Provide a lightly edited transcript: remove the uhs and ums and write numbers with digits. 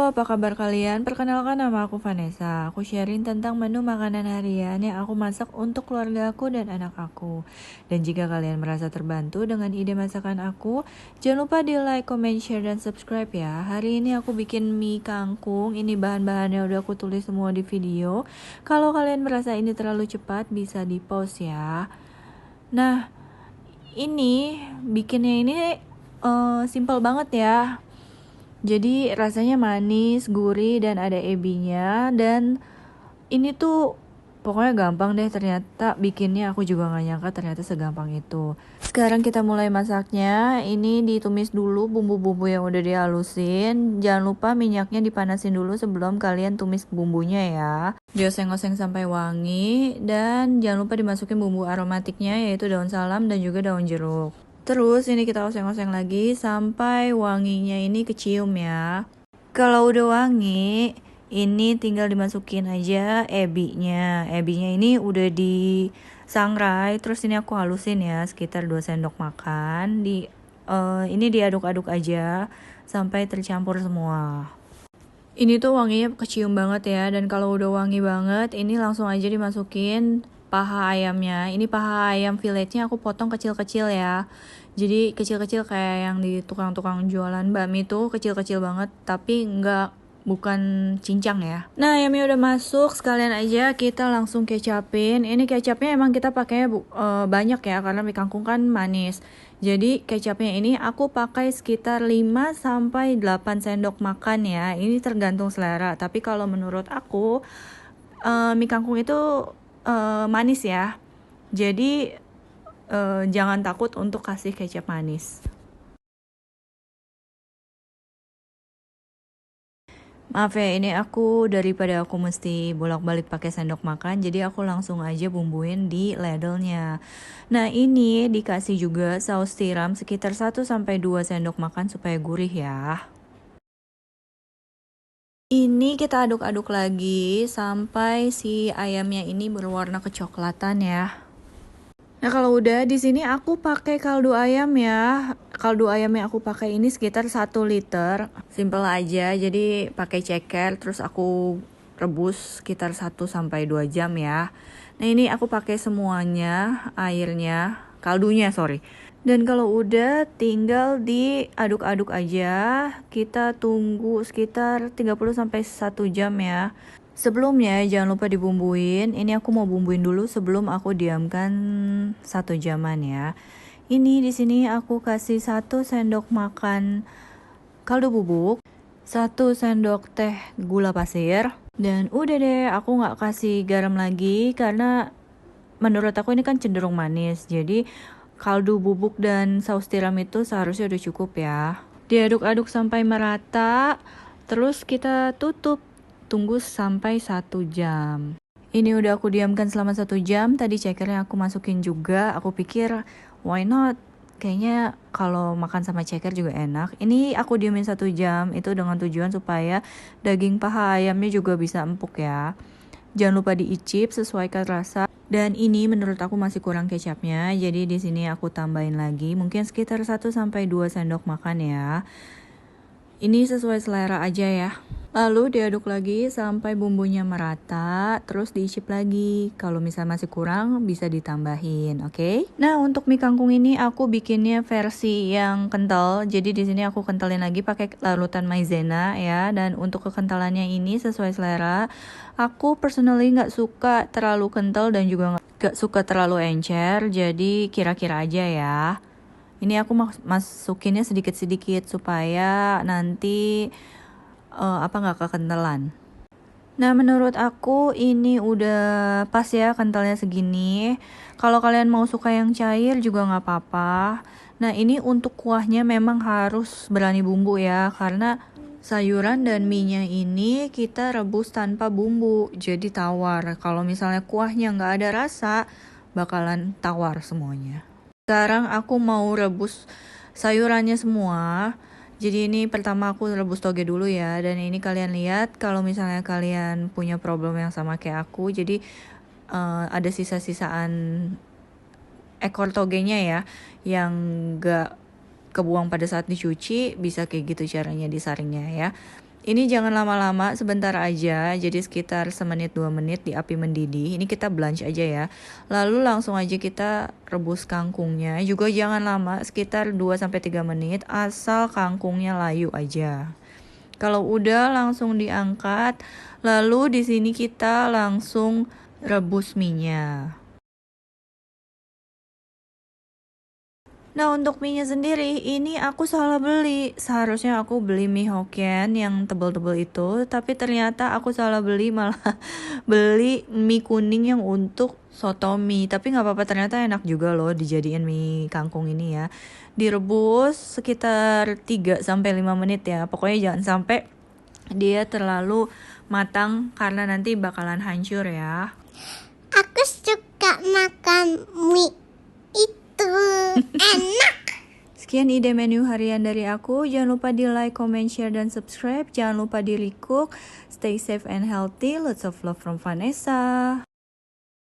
Halo, apa kabar kalian? Perkenalkan nama aku Vanessa. Aku sharing tentang menu makanan harian yang aku masak untuk keluarga aku dan anak aku. Dan jika kalian merasa terbantu dengan ide masakan aku, jangan lupa di like, comment, share, dan subscribe ya. Hari ini aku bikin mie kangkung. Ini bahan-bahannya udah aku tulis semua di video. Kalau kalian merasa ini terlalu cepat, bisa di pause ya. Nah, ini bikinnya ini simple banget ya. Jadi rasanya manis, gurih, dan ada ebinya. Dan ini tuh pokoknya gampang deh, ternyata bikinnya aku juga gak nyangka ternyata segampang itu. Sekarang kita mulai masaknya. Ini ditumis dulu bumbu-bumbu yang udah dihalusin. Jangan lupa minyaknya dipanasin dulu sebelum kalian tumis bumbunya ya. Dioseng-oseng sampai wangi. Dan jangan lupa dimasukin bumbu aromatiknya, yaitu daun salam dan juga daun jeruk. Terus ini kita oseng-oseng lagi sampai wanginya ini kecium ya. Kalau udah wangi, ini tinggal dimasukin aja ebinya. Ebinya ini udah disangrai, terus ini aku halusin ya sekitar 2 sendok makan. Ini diaduk-aduk aja sampai tercampur semua. Ini tuh wanginya kecium banget ya, dan kalau udah wangi banget, ini langsung aja dimasukin paha ayamnya. Ini paha ayam filetnya aku potong kecil-kecil ya. Jadi kecil-kecil kayak yang di tukang-tukang jualan bakmi tuh kecil-kecil banget, tapi bukan cincang ya. Nah, ayamnya udah masuk, sekalian aja kita langsung kecapin. Ini kecapnya emang kita pakainya banyak ya, karena mie kangkung kan manis. Jadi kecapnya ini aku pakai sekitar 5-8 sendok makan ya. Ini tergantung selera, tapi kalau menurut aku mie kangkung itu manis ya. Jadi jangan takut untuk kasih kecap manis. Maaf ya, ini daripada aku mesti bolak-balik pakai sendok makan, jadi aku langsung aja bumbuin di ladle-nya. Nah, ini dikasih juga saus tiram sekitar 1-2 sendok makan supaya gurih ya. Ini kita aduk-aduk lagi sampai si ayamnya ini berwarna kecoklatan ya. Nah, kalau udah di sini aku pakai kaldu ayam ya. Kaldu ayam yang aku pakai ini sekitar 1 liter. Simple aja. Jadi pakai ceker terus aku rebus sekitar 1-2 jam ya. Nah, ini aku pakai semuanya, airnya, kaldunya sorry. Dan kalau udah tinggal diaduk-aduk aja. Kita tunggu sekitar 30-1 jam ya. Sebelumnya jangan lupa dibumbuin. Ini aku mau bumbuin dulu sebelum aku diamkan 1 jaman ya. Ini di sini aku kasih 1 sendok makan kaldu bubuk, 1 sendok teh gula pasir, dan udah deh aku nggak kasih garam lagi karena menurut aku ini kan cenderung manis. Jadi kaldu bubuk dan saus tiram itu seharusnya udah cukup ya. Diaduk-aduk sampai merata, terus kita tutup. Tunggu sampai 1 jam. Ini udah aku diamkan selama 1 jam. Tadi cekernya aku masukin juga. Aku pikir why not? Kayaknya kalau makan sama ceker juga enak. Ini aku diamin 1 jam. Itu dengan tujuan supaya daging paha ayamnya juga bisa empuk ya. Jangan lupa diicip, sesuaikan rasa. Dan ini menurut aku masih kurang kecapnya. Jadi di sini aku tambahin lagi. Mungkin sekitar 1-2 sendok makan ya. Ini sesuai selera aja ya. Lalu diaduk lagi sampai bumbunya merata, terus diicip lagi. Kalau misalnya masih kurang, bisa ditambahin, oke? Nah, untuk mie kangkung ini aku bikinnya versi yang kental. Jadi di sini aku kentalin lagi pakai larutan maizena ya. Dan untuk kekentalannya ini sesuai selera. Aku personally nggak suka terlalu kental dan juga nggak suka terlalu encer. Jadi kira-kira aja ya. Ini aku masukinnya sedikit-sedikit supaya nanti nggak kekentalan. Nah, menurut aku ini udah pas ya kentalnya segini. Kalau kalian mau suka yang cair juga nggak apa-apa. Nah, ini untuk kuahnya memang harus berani bumbu ya, karena sayuran dan mie-nya ini kita rebus tanpa bumbu, jadi tawar. Kalau misalnya kuahnya nggak ada rasa, bakalan tawar semuanya. Sekarang aku mau rebus sayurannya semua. Jadi ini pertama aku rebus toge dulu ya. Dan ini kalian lihat kalau misalnya kalian punya problem yang sama kayak aku. Jadi ada sisa-sisaan ekor togenya ya. Yang gak kebuang pada saat dicuci. Bisa kayak gitu caranya disaringnya ya. Ini jangan lama-lama, sebentar aja, jadi sekitar semenit 2 menit di api mendidih. Ini kita blanch aja ya. Lalu langsung aja kita rebus kangkungnya. Juga jangan lama, sekitar 2-3 menit, asal kangkungnya layu aja. Kalau udah langsung diangkat, lalu di sini kita langsung rebus mie-nya. Nah, untuk mie-nya sendiri, ini aku salah beli. Seharusnya aku beli mie Hokkien yang tebel-tebel itu, tapi ternyata aku salah beli, malah beli mie kuning yang untuk soto mie. Tapi nggak apa-apa, ternyata enak juga loh dijadiin mie kangkung ini ya. Direbus sekitar 3-5 menit ya. Pokoknya jangan sampai dia terlalu matang karena nanti bakalan hancur ya. Aku suka makan mie itu. Enak. Sekian ide menu harian dari aku. Jangan lupa di like, comment, share, dan subscribe. Jangan lupa di recook. Stay safe and healthy. Lots of love from Vanessa.